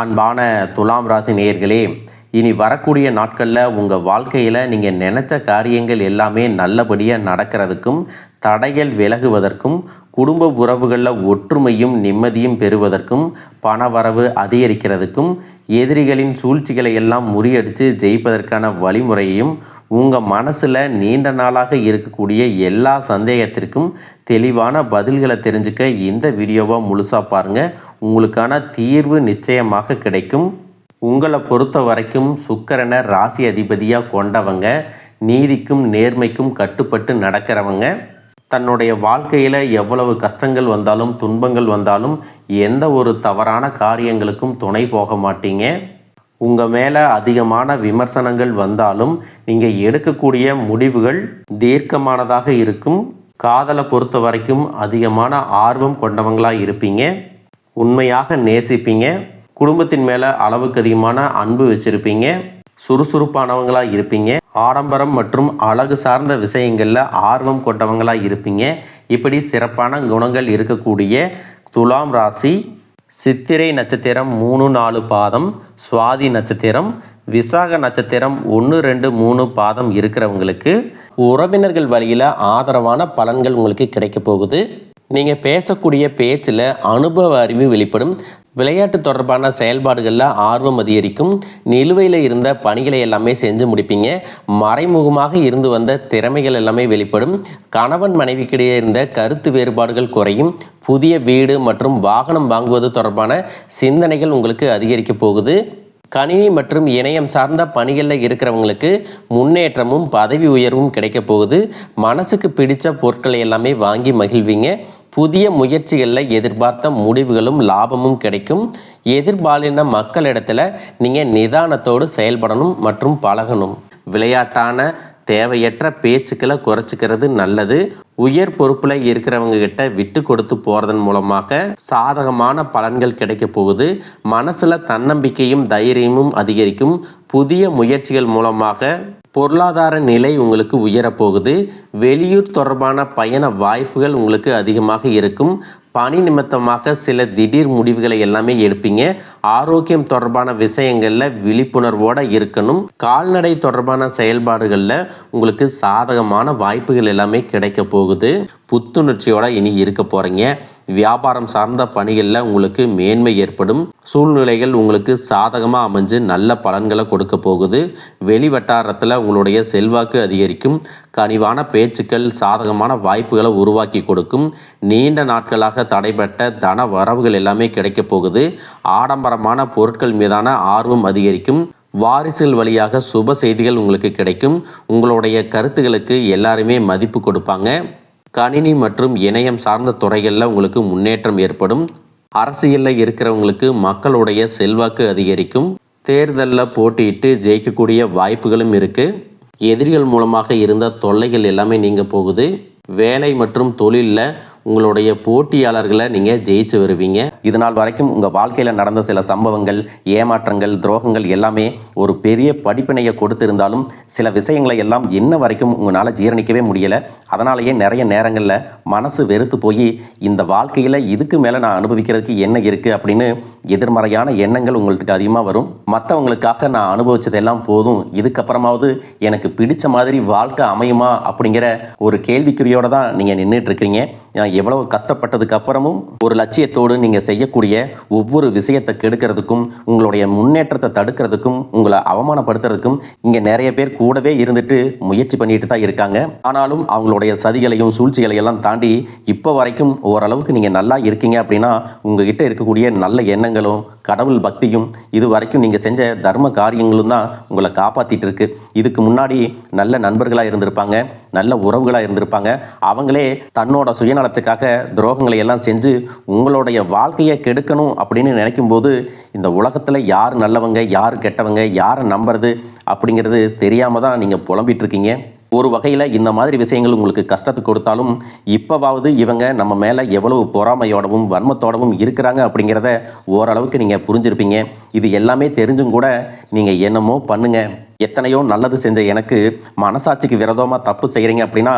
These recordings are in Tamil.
அன்பான துலாம் ராசி நேயர்களே, இனி வரக்கூடிய நாட்களில் உங்கள் வாழ்க்கையில் நீங்கள் நினச்ச காரியங்கள் எல்லாமே நல்லபடியாக நடக்கிறதுக்கும், தடைகள் விலகுவதற்கும், குடும்ப உறவுகளில் ஒற்றுமையும் நிம்மதியும் பெறுவதற்கும், பணவரவு அதிகரிக்கிறதுக்கும், எதிரிகளின் சூழ்ச்சிகளை எல்லாம் முறியடித்து ஜெயிப்பதற்கான வழிமுறையையும், உங்கள் மனசில் நீண்ட நாளாக இருக்கக்கூடிய எல்லா சந்தேகத்திற்கும் தெளிவான பதில்களை தெரிஞ்சுக்க இந்த வீடியோவை முழுசாக பாருங்கள். உங்களுக்கான தீர்வு நிச்சயமாக கிடைக்கும். உங்களை பொறுத்த வரைக்கும் சுக்கிரனை ராசி அதிபதியாக கொண்டவங்க, நீதிக்கும் நேர்மைக்கும் கட்டுப்பட்டு நடக்கிறவங்க, தன்னுடைய வாழ்க்கையில் எவ்வளவு கஷ்டங்கள் வந்தாலும் துன்பங்கள் வந்தாலும் எந்த ஒரு தவறான காரியங்களுக்கும் துணை போக மாட்டீங்க. உங்கள் மேலே அதிகமான விமர்சனங்கள் வந்தாலும் நீங்கள் எடுக்கக்கூடிய முடிவுகள் தீர்க்கமானதாக இருக்கும். காதலை பொறுத்த வரைக்கும் அதிகமான ஆர்வம் கொண்டவங்களாக இருப்பீங்க. உண்மையாக நேசிப்பீங்க. குடும்பத்தின் மேலே அளவுக்கு அதிகமான அன்பு வச்சுருப்பீங்க. சுறுசுறுப்பானவங்களாக இருப்பீங்க. ஆடம்பரம் மற்றும் அழகு சார்ந்த விஷயங்களில் ஆர்வம் கொண்டவங்களாக இருப்பீங்க. இப்படி சிறப்பான குணங்கள் இருக்கக்கூடிய துலாம் ராசி, சித்திரை நட்சத்திரம் 3, 4 பாதம், சுவாதி நட்சத்திரம், விசாக நட்சத்திரம் 1, 2, 3 பாதம் இருக்கிறவங்களுக்கு உறவினர்கள் வழியில் ஆதரவான பலன்கள் உங்களுக்கு கிடைக்க போகுது. நீங்கள் பேசக்கூடிய பேச்சில் அனுபவ அறிவு வெளிப்படும். விளையாட்டு தொடர்பான செயல்பாடுகளில் ஆர்வம் அதிகரிக்கும். நிலுவையில் இருந்த பணிகளை எல்லாமே செஞ்சு முடிப்பீங்க. மறைமுகமாக இருந்து வந்த திறமைகள் எல்லாமே வெளிப்படும். கணவன் மனைவிக்கிடையே இருந்த கருத்து வேறுபாடுகள் குறையும். புதிய வீடு மற்றும் வாகனம் வாங்குவது தொடர்பான சிந்தனைகள் உங்களுக்கு அதிகரிக்க போகுது. கணினி மற்றும் இணையம் சார்ந்த பணிகளில் இருக்கிறவங்களுக்கு முன்னேற்றமும் பதவி உயர்வும் கிடைக்க போகுது. மனசுக்கு பிடித்த பொருட்களை எல்லாமே வாங்கி மகிழ்வீங்க. புதிய முயற்சிகளில் எதிர்பார்த்த முடிவுகளும் லாபமும் கிடைக்கும். எதிர்பாலின மக்களிடத்தில் நீங்கள் நிதானத்தோடு செயல்படணும் மற்றும் பழகணும். விளையாட்டான தேவையற்ற பேச்சுக்களை குறைச்சிக்கிறது நல்லது. உயர் பொறுப்பில் இருக்கிறவங்க கிட்ட விட்டு கொடுத்து போகிறதன் மூலமாக சாதகமான பலன்கள் கிடைக்க போகுது. மனசில் தன்னம்பிக்கையும் தைரியமும் அதிகரிக்கும். புதிய முயற்சிகள் மூலமாக பொருளாதார நிலை உங்களுக்கு உயரப்போகுது. வெளியூர் தொடர்பான பயண வாய்ப்புகள் உங்களுக்கு அதிகமாக இருக்கும். பணி நிமித்தமாக சில திடீர் முடிவுகளை எல்லாமே எடுப்பீங்க. ஆரோக்கியம் தொடர்பான விஷயங்களில் விழிப்புணர்வோடு இருக்கணும். கால்நடை தொடர்பான செயல்பாடுகளில் உங்களுக்கு சாதகமான வாய்ப்புகள் எல்லாமே கிடைக்க போகுது. புத்துணர்ச்சியோடு இனி இருக்க போகிறீங்க. வியாபாரம் சார்ந்த பணிகளில் உங்களுக்கு மேன்மை ஏற்படும். சூழ்நிலைகள் உங்களுக்கு சாதகமாக அமைஞ்சு நல்ல பலன்களை கொடுக்க போகுது. வெளி வட்டாரத்தில் உங்களுடைய செல்வாக்கு அதிகரிக்கும். கனிவான பேச்சுக்கள் சாதகமான வாய்ப்புகளை உருவாக்கி கொடுக்கும். நீண்ட நாட்களாக தடைபட்ட தன வரவுகள் எல்லாமே கிடைக்க போகுது. ஆடம்பரமான பொருட்கள் மீதான ஆர்வம் அதிகரிக்கும். வாரிசுகள் வழியாக சுப செய்திகள் உங்களுக்கு கிடைக்கும். உங்களுடைய கருத்துக்களுக்கு எல்லாருமே மதிப்பு கொடுப்பாங்க. கணினி மற்றும் இணையம் சார்ந்த துறைகளில் உங்களுக்கு முன்னேற்றம் ஏற்படும். அரசியலில் இருக்கிறவங்களுக்கு மக்களுடைய செல்வாக்கு அதிகரிக்கும். தேர்தலில் போட்டியிட்டு ஜெயிக்கக்கூடிய வாய்ப்புகளும் இருக்குது. எதிரிகள் மூலமாக இருந்த தொல்லைகள் எல்லாமே நீங்க போகுது. வேலை மற்றும் தொழிலில் உங்களுடைய போட்டியாளர்களை நீங்கள் ஜெயிச்சு வருவீங்க. இதனால் வரைக்கும் உங்கள் வாழ்க்கையில் நடந்த சில சம்பவங்கள், ஏமாற்றங்கள், துரோகங்கள் எல்லாமே ஒரு பெரிய படிப்பினையை கொடுத்திருந்தாலும் சில விஷயங்களை எல்லாம் இன்ன வரைக்கும் உங்களால் ஜீரணிக்கவே முடியலை. அதனாலேயே நிறைய நேரங்களில் மனசு வெறுத்து போய் இந்த வாழ்க்கையில் இதுக்கு மேலே நான் அனுபவிக்கிறதுக்கு என்ன இருக்குது அப்படின்னு எதிர்மறையான எண்ணங்கள் உங்களுக்கு அதிகமாக வரும். மற்றவங்களுக்காக நான் அனுபவிச்சதெல்லாம் போதும், இதுக்கப்புறமாவது எனக்கு பிடிச்ச மாதிரி வாழ்க்கை அமையுமா அப்படிங்கிற ஒரு கேள்விக்குறியோடு தான் நீங்கள் நின்றுட்டு இருக்கீங்க. எவ்வளவு கஷ்டப்பட்டதுக்கு அப்புறமும் ஒரு லட்சியத்தோடு நீங்கள் செய்யக்கூடிய ஒவ்வொரு விஷயத்தை கெடுக்கிறதுக்கும், உங்களுடைய முன்னேற்றத்தை தடுக்கிறதுக்கும், உங்களை அவமானப்படுத்துறதுக்கும் இங்கே நிறைய பேர் கூடவே இருந்துட்டு முயற்சி பண்ணிட்டு தான் இருக்காங்க. ஆனாலும் அவங்களுடைய சதிகளையும் சூழ்ச்சிகளையெல்லாம் தாண்டி இப்போ வரைக்கும் ஓரளவுக்கு நீங்கள் நல்லா இருக்கீங்க அப்படின்னா உங்ககிட்ட இருக்கக்கூடிய நல்ல எண்ணங்களும் கடவுள் பக்தியும் இது வரைக்கும் நீங்கள் செஞ்ச தர்ம காரியங்களும் தான் உங்களை காப்பாற்றிட்டு இருக்கு. இதுக்கு முன்னாடி நல்ல நண்பர்களாக இருந்திருப்பாங்க, நல்ல உறவுகளாக இருந்திருப்பாங்க. அவங்களே தன்னோட சுயநலத்துக்காக துரோகங்களை எல்லாம் செஞ்சு உங்களுடைய வாழ்க்கையை கெடுக்கணும் அப்படின்னு நினைக்கும் போது இந்த உலகத்தில் யார் நல்லவங்க யார் கெட்டவங்க யாரை நம்புறது அப்படிங்கிறது தெரியாமல் தான் நீங்கள் புலம்பிட்டு இருக்கீங்க. ஒரு வகையில் இந்த மாதிரி விஷயங்கள் உங்களுக்கு கஷ்டத்தை கொடுத்தாலும் இப்போவாவது இவங்க நம்ம மேலே எவ்வளவு பொறாமையோடவும் வன்மத்தோடவும் இருக்கிறாங்க அப்படிங்கிறத ஓரளவுக்கு நீங்கள் புரிஞ்சிருப்பீங்க. இது எல்லாமே தெரிஞ்சும் கூட நீங்கள் என்னமோ பண்ணுங்க, எத்தனையோ நல்லது செஞ்ச எனக்கு மனசாட்சிக்கு விரோதமாக தப்பு செய்கிறீங்க அப்படின்னா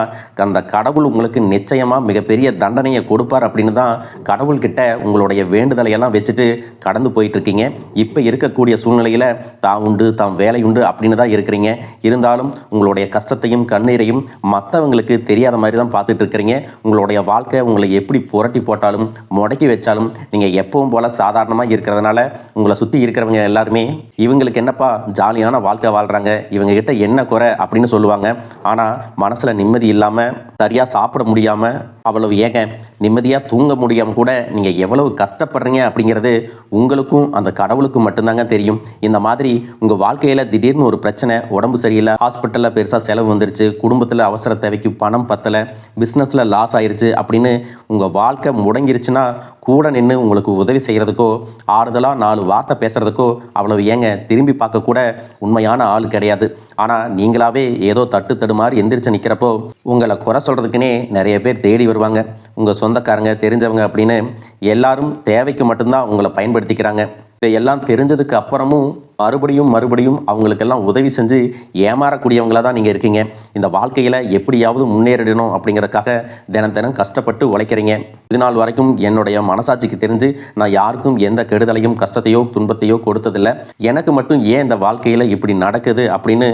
அந்த கடவுள் உங்களுக்கு நிச்சயமாக மிகப்பெரிய தண்டனையை கொடுப்பார் அப்படின்னு தான் கடவுள்கிட்ட உங்களுடைய வேண்டுதலை எல்லாம் வச்சுட்டு கடந்து போயிட்டு இருக்கீங்க. இப்போ இருக்கக்கூடிய சூழ்நிலையில் தான் உண்டு தாம் வேலை உண்டு அப்படின்னு தான் இருக்கிறீங்க. இருந்தாலும் உங்களுடைய கஷ்டத்தையும் கண்ணீரையும் மற்றவங்களுக்கு தெரியாத மாதிரி தான் பார்த்துட்டு இருக்கிறீங்க. உங்களுடைய வாழ்க்கை உங்களை எப்படி புரட்டி போட்டாலும் முடக்கி வச்சாலும் நீங்கள் எப்பவும் போல சாதாரணமாக இருக்கிறதுனால உங்களை சுற்றி இருக்கிறவங்க எல்லாருமே இவங்களுக்கு என்னப்பா ஜாலியான வாழ்க்கை வாழ்கிறாங்க, இவங்க கிட்ட என்ன குறை அப்படின்னு சொல்லுவாங்க. ஆனால் மனசில் நிம்மதி இல்லாமல் சரியாக சாப்பிட முடியாமல் அவ்வளவு ஏங்க நிம்மதியாக தூங்க முடியாமல் கூட நீங்கள் எவ்வளவு கஷ்டப்படுறீங்க அப்படிங்கிறது உங்களுக்கும் அந்த கடவுளுக்கும் மட்டும்தாங்க தெரியும். இந்த மாதிரி உங்கள் வாழ்க்கையில் திடீர்னு ஒரு பிரச்சனை, உடம்பு சரியில்லை, ஹாஸ்பிட்டலில் பெருசாக செலவு வந்துருச்சு, குடும்பத்தில் அவசர தேவைக்கு பணம் பத்தலை, பிஸ்னஸில் லாஸ் ஆயிடுச்சு அப்படின்னு உங்கள் வாழ்க்கை முடங்கிருச்சுன்னா கூட நின்று உங்களுக்கு உதவி செய்கிறதுக்கோ ஆறுதலாக 4 வார்த்தை பேசுகிறதுக்கோ அவ்வளவு ஏங்க திரும்பி பார்க்க கூட உண்மையான ஆள் கிடையாது. ஆனால் நீங்களாவே ஏதோ தட்டு தடு மாதிரி எந்திரிச்சு நிற்கிறப்போ உங்களை குறை சொல்கிறதுக்குன்னே நிறைய பேர் தேடி வருவாங்க. உங்கள் சொந்தக்காரங்க தெரிஞ்சவங்க அப்படின்னு எல்லாரும் தேவைக்கு மட்டும்தான் உங்களை பயன்படுத்திக்கிறாங்க. இதையெல்லாம் தெரிஞ்சதுக்கு அப்புறமும் மறுபடியும் அவங்களுக்கெல்லாம் உதவி செஞ்சு ஏமாறக்கூடியவங்களா தான் நீங்கள் இருக்கீங்க. இந்த வாழ்க்கையில் எப்படியாவது முன்னேறிடணும் அப்படிங்கிறதுக்காக தினம் கஷ்டப்பட்டு உழைக்கிறீங்க. இது நாள் வரைக்கும் என்னுடைய மனசாட்சிக்கு தெரிஞ்சு நான் யாருக்கும் எந்த கெடுதலையும் கஷ்டத்தையோ துன்பத்தையோ கொடுத்ததில்லை. எனக்கு மட்டும் ஏன் இந்த வாழ்க்கையில் இப்படி நடக்குது அப்படின்னு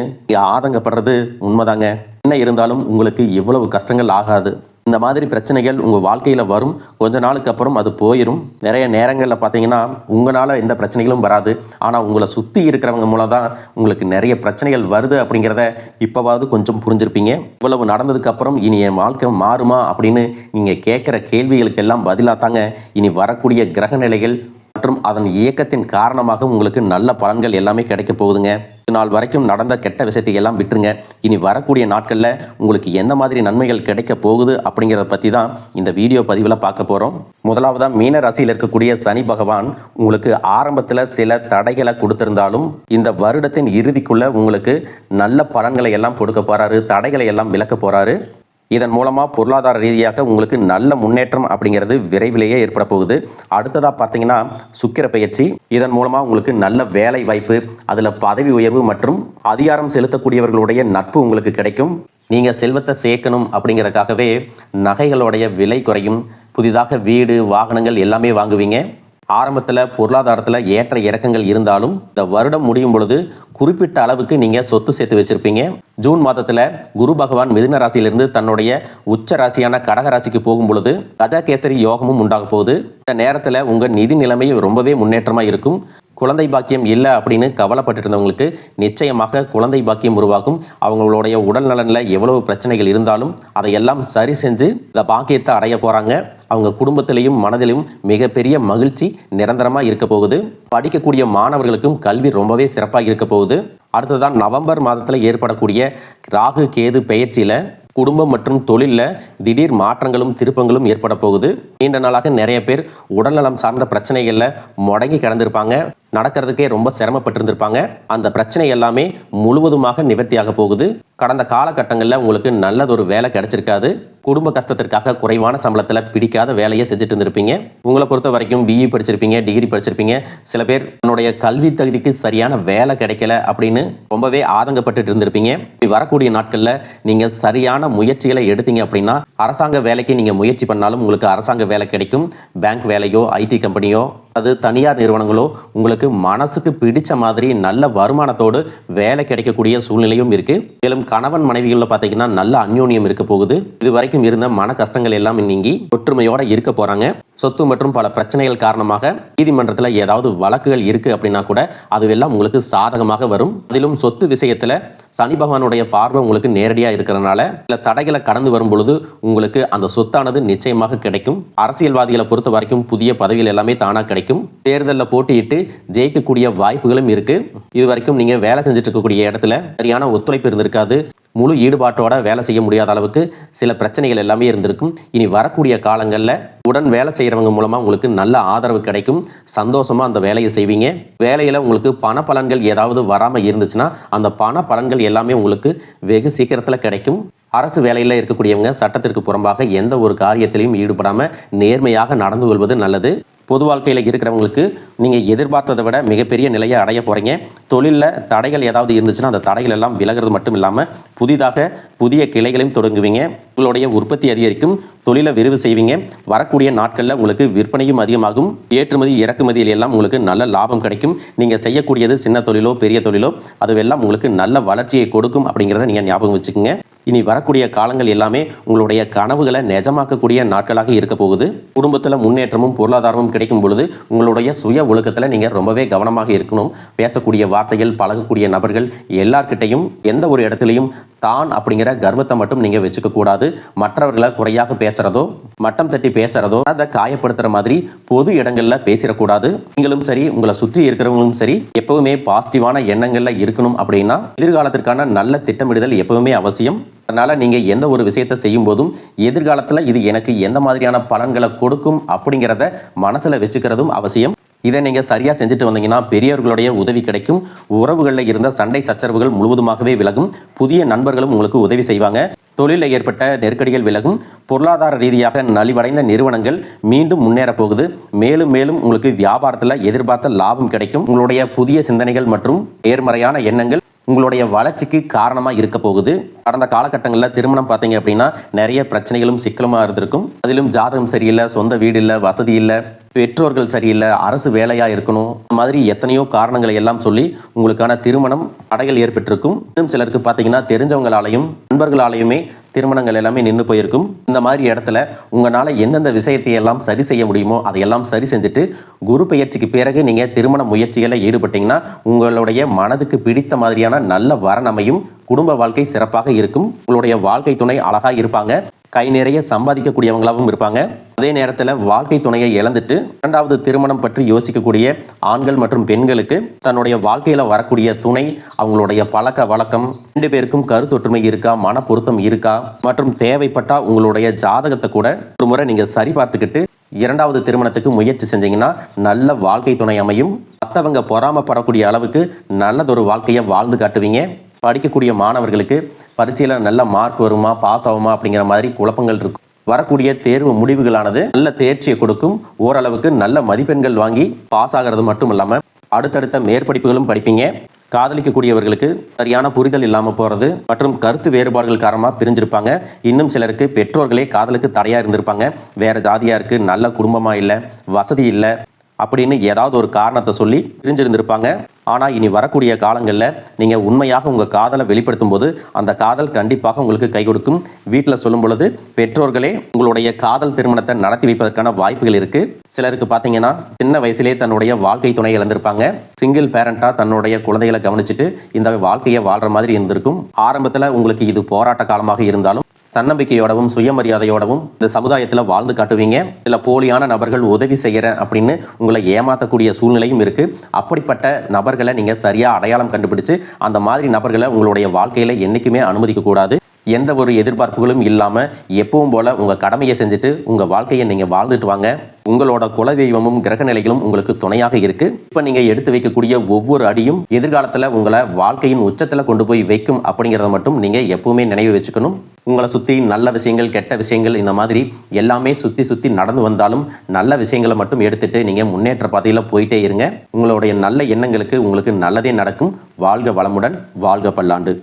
ஆதங்கப்படுறது உண்மைதாங்க. என்ன இருந்தாலும் உங்களுக்கு இவ்வளவு கஷ்டங்கள் ஆகாது. இந்த மாதிரி பிரச்சனைகள் உங்கள் வாழ்க்கையில் வரும். கொஞ்ச நாளுக்கு அப்புறம் அது போயிடும். நிறைய நேரங்களில் பார்த்தீங்கன்னா உங்களால் எந்த பிரச்சனைகளும் வராது. ஆனால் உங்களை சுற்றி இருக்கிறவங்க மூலம் தான் உங்களுக்கு நிறைய பிரச்சனைகள் வருது அப்படிங்கிறத இப்போவாவது கொஞ்சம் புரிஞ்சிருப்பீங்க. இவ்வளவு நடந்ததுக்கு அப்புறம் இனி என் வாழ்க்கை மாறுமா அப்படின்னு நீங்கள் கேட்குற கேள்விகளுக்கெல்லாம் பதிலாக தாங்க இனி வரக்கூடிய கிரக நிலைகள் மற்றும் அதன் இயக்கத்தின் காரணமாக உங்களுக்கு நல்ல பலன்கள் எல்லாமே கிடைக்க போகுதுங்க. இது நாள் வரைக்கும் நடந்த கெட்ட விஷயத்தை எல்லாம் விட்டுருங்க. இனி வரக்கூடிய நாட்களில் உங்களுக்கு எந்த மாதிரி நன்மைகள் கிடைக்க போகுது அப்படிங்கிறத பற்றி தான் இந்த வீடியோ பதிவில் பார்க்க போகிறோம். முதலாவதாக மீன ராசியில் இருக்கக்கூடிய சனி பகவான் உங்களுக்கு ஆரம்பத்தில் சில தடைகளை கொடுத்திருந்தாலும் இந்த வருடத்தின் இறுதிக்குள்ளே உங்களுக்கு நல்ல பலன்களை எல்லாம் கொடுக்க போகிறாரு, தடைகளை எல்லாம் விலக்க போகிறாரு. இதன் மூலமாக பொருளாதார ரீதியாக உங்களுக்கு நல்ல முன்னேற்றம் அப்படிங்கிறது விரைவிலேயே ஏற்பட போகுது. அடுத்ததாக பார்த்தீங்கன்னா சுக்கிர பெயர்ச்சி. இதன் மூலமாக உங்களுக்கு நல்ல வேலை வாய்ப்பு, அதில் பதவி உயர்வு மற்றும் அதிகாரம் செலுத்தக்கூடியவர்களுடைய நட்பு உங்களுக்கு கிடைக்கும். நீங்கள் செல்வத்தை சேர்க்கணும் அப்படிங்கிறதுக்காகவே நகைகளுடைய விலை குறையும். புதிதாக வீடு வாகனங்கள் எல்லாமே வாங்குவீங்க. ஆரம்பத்தில் பொருளாதாரத்தில் ஏற்ற இறக்கங்கள் இருந்தாலும் இந்த வருடம் முடியும் பொழுது குறிப்பிட்ட அளவுக்கு நீங்கள் சொத்து சேர்த்து வச்சுருப்பீங்க. ஜூன் மாதத்தில் குரு பகவான் மிதுன ராசியிலிருந்து தன்னுடைய உச்ச ராசியான கடக ராசிக்கு போகும் பொழுது கஜகேசரி யோகமும் உண்டாக போகுது. இந்த நேரத்தில் உங்கள் நிதி நிலைமையும் ரொம்பவே முன்னேற்றமாக இருக்கும். குழந்தை பாக்கியம் இல்லை அப்படின்னு கவலைப்பட்டு இருந்தவங்களுக்கு நிச்சயமாக குழந்தை பாக்கியம் உருவாகும். அவங்களுடைய உடல் நலனில் எவ்வளவு பிரச்சனைகள் இருந்தாலும் அதையெல்லாம் சரி செஞ்சு இந்த பாக்கியத்தை அடைய போகிறாங்க. அவங்க குடும்பத்திலையும் மனதிலும் மிகப்பெரிய மகிழ்ச்சி நிரந்தரமாக இருக்க போகுது. படிக்கக்கூடிய மாணவர்களுக்கும் கல்வி ரொம்பவே சிறப்பாக இருக்க போகுது. அடுத்ததான் நவம்பர் மாதத்தில் ஏற்படக்கூடிய ராகு கேது பெயர்ச்சியில் குடும்பம் மற்றும் தொழிலில் திடீர் மாற்றங்களும் திருப்பங்களும் ஏற்பட போகுது. நீண்ட நாளாக நிறைய பேர் உடல்நலம் சார்ந்த பிரச்சனைகளில் முடங்கி கிடந்திருப்பாங்க. நடக்கிறதுக்கே ரொம்ப சிரமப்பட்டிருந்திருப்பாங்க. அந்த பிரச்சனை எல்லாமே முழுவதுமாக நிவர்த்தியாக போகுது. கடந்த காலகட்டங்களில் உங்களுக்கு நல்லதொரு வேலை கிடைச்சிருக்காது. குடும்ப கஷ்டத்திற்காக குறைவான சம்பளத்தில் பிடிக்காத வேலையை செஞ்சுட்டு இருந்திருப்பீங்க. உங்களை பொறுத்த வரைக்கும் பிஇ படிச்சிருப்பீங்க, டிகிரி படிச்சிருப்பீங்க. சில பேர் தன்னுடைய கல்வி தகுதிக்கு சரியான வேலை கிடைக்கல அப்படின்னு ரொம்பவே ஆதங்கப்பட்டு இருந்திருப்பீங்க. வரக்கூடிய நாட்களில் நீங்கள் சரியான முயற்சிகளை எடுத்தீங்க அப்படின்னா அரசாங்க வேலைக்கு நீங்கள் முயற்சி பண்ணாலும் உங்களுக்கு அரசாங்க வேலை கிடைக்கும். பேங்க் வேலையோ ஐடி கம்பெனியோ அது தனியார் நிறுவனங்களோ உங்களுக்கு மனசுக்கு பிடிச்ச மாதிரி நல்ல வருமானத்தோடு வேலை கிடைக்கக்கூடிய சூழ்நிலையும் இருக்கு. மேலும் கணவன் மனைவிகளில் பார்த்தீங்கன்னா நல்ல அந்யோன்யம் இருக்க போகுது. இது வரைக்கும் இருந்த மன கஷ்டங்கள் எல்லாம் நீங்கி ஒற்றுமையோட இருக்க போறாங்க. சொத்து மற்றும் பல பிரச்சனைகள் காரணமாக நீதிமன்றத்தில் ஏதாவது வழக்குகள் இருக்கு அப்படின்னா கூட அதுவெல்லாம் உங்களுக்கு சாதகமாக வரும். அதிலும் சொத்து விஷயத்துல சனி பகவானுடைய பார்வை உங்களுக்கு நேரடியாக இருக்கிறதுனால சில தடைகளை கடந்து வரும் பொழுது உங்களுக்கு அந்த சொத்தானது நிச்சயமாக கிடைக்கும். அரசியல்வாதிகளை பொறுத்த வரைக்கும் புதிய பதவிகள் எல்லாமே தானா கிடைக்கும். தேர்தலில் போட்டியிட்டு ஜெயிக்கக்கூடிய வாய்ப்புகளும் இருக்கு. இது வரைக்கும் நீங்க வேலை செஞ்சுட்டு இருக்கக்கூடிய இடத்துல சரியான ஒத்துழைப்பு இருந்திருக்காது. முழு ஈடுபாட்டோட வேலை செய்ய முடியாத அளவுக்கு சில பிரச்சனைகள் எல்லாமே இருந்திருக்கும். இனி வரக்கூடிய காலங்களில் உடன் வேலை செய்கிறவங்க மூலமாக உங்களுக்கு நல்ல ஆதரவு கிடைக்கும். சந்தோஷமாக அந்த வேலையை செய்வீங்க. வேலையில் உங்களுக்கு பண பலன்கள் ஏதாவது வராமல் இருந்துச்சுன்னா அந்த பண பலன்கள் எல்லாமே உங்களுக்கு வெகு சீக்கிரத்தில் கிடைக்கும். அரசு வேலையில் இருக்கக்கூடியவங்க சட்டத்திற்கு புறம்பாக எந்த ஒரு காரியத்திலையும் ஈடுபடாமல் நேர்மையாக நடந்து கொள்வது நல்லது. பொது வாழ்க்கையில் இருக்கிறவங்களுக்கு நீங்கள் எதிர்பார்த்ததை விட மிகப்பெரிய நிலையை அடைய போகிறீங்க. தொழிலில் தடைகள் ஏதாவது இருந்துச்சுன்னா அந்த தடைகள் எல்லாம் விலகிறது மட்டும் இல்லாமல் புதிய கிளைகளையும் தொடங்குவீங்க. உங்களுடைய உற்பத்தி அதிகரிக்கும், தொழிலை விரிவு செய்வீங்க. வரக்கூடிய நாட்களில் உங்களுக்கு விற்பனையும் அதிகமாகும். ஏற்றுமதி இறக்குமதியில் எல்லாம் உங்களுக்கு நல்ல லாபம் கிடைக்கும். நீங்கள் செய்யக்கூடியது சின்ன தொழிலோ பெரிய தொழிலோ அதுவெல்லாம் உங்களுக்கு நல்ல வளர்ச்சியை கொடுக்கும் அப்படிங்கிறத நீங்கள் ஞாபகம் வச்சுக்கோங்க. இனி வரக்கூடிய காலங்கள் எல்லாமே உங்களுடைய கனவுகளை நிஜமாக்கக்கூடிய நாட்களாக இருக்க போகுது. குடும்பத்தில் முன்னேற்றமும் பொருளாதாரமும் கிடைக்கும் பொழுது உங்களுடைய சுய ஒழுக்கத்தில் நீங்கள் ரொம்பவே கவனமாக இருக்கணும். பேசக்கூடிய வார்த்தைகள், பழகக்கூடிய நபர்கள் எல்லார்கிட்டையும் எந்த ஒரு இடத்துலையும் தான் அப்படிங்கிற கர்வத்தை மட்டும் நீங்கள் வச்சுக்க கூடாது. மற்றவர்களை குறையாக பேசுறதோ, மட்டம் தட்டி பேசுறதோ, அதை காயப்படுத்துற மாதிரி பொது இடங்களில் பேசிடக்கூடாது. நீங்களும் சரி, உங்களை சுற்றி இருக்கிறவங்களும் சரி, எப்பவுமே பாசிட்டிவான எண்ணங்கள்ல இருக்கணும். அப்படின்னா எதிர்காலத்திற்கான நல்ல திட்டமிடுதல் எப்பவுமே அவசியம். அதனால நீங்க எந்த ஒரு விஷயத்தை செய்யும் போதும் எதிர்காலத்தில் இது எனக்கு எந்த மாதிரியான பலன்களை கொடுக்கும் அப்படிங்கிறத மனசுல வச்சுக்கிறதும் அவசியம். இதை நீங்கள் சரியாக செஞ்சுட்டு வந்தீங்கன்னா பெரியவர்களுடைய உதவி கிடைக்கும். உறவுகளில் இருந்த சண்டை சச்சரவுகள் முழுவதுமாகவே விலகும். புதிய நண்பர்களும் உங்களுக்கு உதவி செய்வாங்க. தொழிலில் ஏற்பட்ட நெருக்கடிகள் விலகும். பொருளாதார ரீதியாக நலிவடைந்த நிறுவனங்கள் மீண்டும் முன்னேற போகுது. மேலும் மேலும் உங்களுக்கு வியாபாரத்தில் எதிர்பார்த்த லாபம் கிடைக்கும். உங்களுடைய புதிய சிந்தனைகள் மற்றும் நேர்மறையான எண்ணங்கள் உங்களுடைய வளர்ச்சிக்கு காரணமாக இருக்க போகுது. கடந்த காலகட்டங்களில் திருமணம் பார்த்தீங்க அப்படின்னா நிறைய பிரச்சனைகளும் சிக்கலுமாக இருந்திருக்கும். அதிலும் ஜாதகம் சரியில்லை, சொந்த வீடு இல்லை, வசதி இல்லை, பெற்றோர்கள் சரியில்லை, அரசு வேலையாக இருக்கணும், இந்த மாதிரி எத்தனையோ காரணங்களை எல்லாம் சொல்லி உங்களுக்கான திருமணம் தடைகள் ஏற்பட்டிருக்கும். இன்னும் சிலருக்கு பார்த்தீங்கன்னா தெரிஞ்சவங்களாலையும் நண்பர்களாலையுமே திருமணங்கள் எல்லாமே நின்று போயிருக்கும். இந்த மாதிரி இடத்துல உங்களால் எந்தெந்த விஷயத்தை எல்லாம் சரி செய்ய முடியுமோ அதையெல்லாம் சரி செஞ்சுட்டு குரு பெயர்ச்சிக்கு பிறகு நீங்கள் திருமண முயற்சிகளில் ஈடுபட்டீங்கன்னா உங்களுடைய மனதுக்கு பிடித்த மாதிரியான நல்ல வரன் அமையும். குடும்ப வாழ்க்கை சிறப்பாக இருக்கும். உங்களுடைய வாழ்க்கை துணை அழகாக இருப்பாங்க. கை நிறைய சம்பாதிக்கக்கூடியவங்களாகவும் இருப்பாங்க. அதே நேரத்தில் வாழ்க்கை துணையை இழந்துட்டு இரண்டாவது திருமணம் பற்றி யோசிக்கக்கூடிய ஆண்கள் மற்றும் பெண்களுக்கு தன்னுடைய வாழ்க்கையில் வரக்கூடிய துணை, அவங்களுடைய பழக்க வழக்கம், 2 பேருக்கும் கருத்தொற்றுமை இருக்கா, மன பொருத்தம் இருக்கா, மற்றும் தேவைப்பட்டா உங்களுடைய ஜாதகத்தை கூட ஒரு முறை நீங்கள் சரி பார்த்துக்கிட்டு இரண்டாவது திருமணத்துக்கு முயற்சி செஞ்சீங்கன்னா நல்ல வாழ்க்கை துணை அமையும். மற்றவங்க பொறாமப்படக்கூடிய அளவுக்கு நல்லதொரு வாழ்க்கையை வாழ்ந்து காட்டுவீங்க. படிக்கக்கூடிய மாணவர்களுக்கு பரீட்சையில் நல்ல மார்க் வருமா, பாஸ் ஆகுமா அப்படிங்கிற மாதிரி குழப்பங்கள் இருக்கும். வரக்கூடிய தேர்வு முடிவுகளானது நல்ல தேர்ச்சியை கொடுக்கும். ஓரளவுக்கு நல்ல மதிப்பெண்கள் வாங்கி பாஸ் ஆகிறது மட்டும் இல்லாமல் அடுத்தடுத்த மேற்படிப்புகளும் படிப்பீங்க. காதலிக்கக்கூடியவர்களுக்கு சரியான புரிதல் இல்லாமல் போகிறது மற்றும் கருத்து வேறுபாடுகள் காரணமாக பிரிஞ்சிருப்பாங்க. இன்னும் சிலருக்கு பெற்றோர்களே காதலுக்கு தடையாக இருந்திருப்பாங்க. வேறு ஜாதியாக இருக்குது, நல்ல குடும்பமாக இல்லை, வசதி இல்லை அப்படின்னு ஏதாவது ஒரு காரணத்தை சொல்லி பிரிஞ்சிருந்திருப்பாங்க. ஆனால் இனி வரக்கூடிய காலங்களில் நீங்கள் உண்மையாக உங்கள் காதலை வெளிப்படுத்தும் போது அந்த காதல் கண்டிப்பாக உங்களுக்கு கை கொடுக்கும். வீட்டில் சொல்லும் பொழுது பெற்றோர்களே உங்களுடைய காதல் திருமணத்தை நடத்தி வைப்பதற்கான வாய்ப்புகள் இருக்குது. சிலருக்கு பார்த்தீங்கன்னா சின்ன வயசுலேயே தன்னுடைய வாழ்க்கை துணை இழந்திருப்பாங்க. சிங்கிள் பேரண்டாக தன்னுடைய குழந்தைகளை கவனிச்சுட்டு இந்த வாழ்க்கையை வாழ்கிற மாதிரி இருந்திருக்கும். ஆரம்பத்தில் உங்களுக்கு இது போராட்ட காலமாக இருந்தாலும் தன்னம்பிக்கையோடவும் சுயமரியாதையோடவும் இந்த சமுதாயத்தில் வாழ்ந்து காட்டுவீங்க. சில போலியான நபர்கள் உதவி செய்கிறேன் அப்படின்னு உங்களை ஏமாற்றக்கூடிய சூழ்நிலையும் இருக்குது. அப்படிப்பட்ட நபர்களை நீங்கள் சரியாக அடையாளம் கண்டுபிடிச்சு அந்த மாதிரி நபர்களை உங்களுடைய வாழ்க்கையில் என்றைக்குமே அனுமதிக்கக்கூடாது. எந்த ஒரு எதிர்பார்ப்புகளும் இல்லாமல் எப்பவும் போல் உங்கள் கடமையை செஞ்சுட்டு உங்கள் வாழ்க்கையை நீங்கள் வாழ்ந்துட்டு வாங்க. உங்களோட குலதெய்வமும் கிரக நிலைகளும் உங்களுக்கு துணையாக இருக்குது. இப்போ நீங்கள் எடுத்து வைக்கக்கூடிய ஒவ்வொரு அடியும் எதிர்காலத்தில் உங்களை வாழ்க்கையின் உச்சத்தில் கொண்டு போய் வைக்கும் அப்படிங்கிறத மட்டும் நீங்கள் எப்பவுமே நினைவு வச்சுக்கணும். உங்களை சுற்றி நல்ல விஷயங்கள், கெட்ட விஷயங்கள், இந்த மாதிரி எல்லாமே சுற்றி நடந்து வந்தாலும் நல்ல விஷயங்களை மட்டும் எடுத்துட்டு நீங்கள் முன்னேற்ற பாதையில் போயிட்டே இருங்க. உங்களுடைய நல்ல எண்ணங்களுக்கு உங்களுக்கு நல்லதே நடக்கும். வாழ்க வளமுடன், வாழ்க பல்லாண்டு.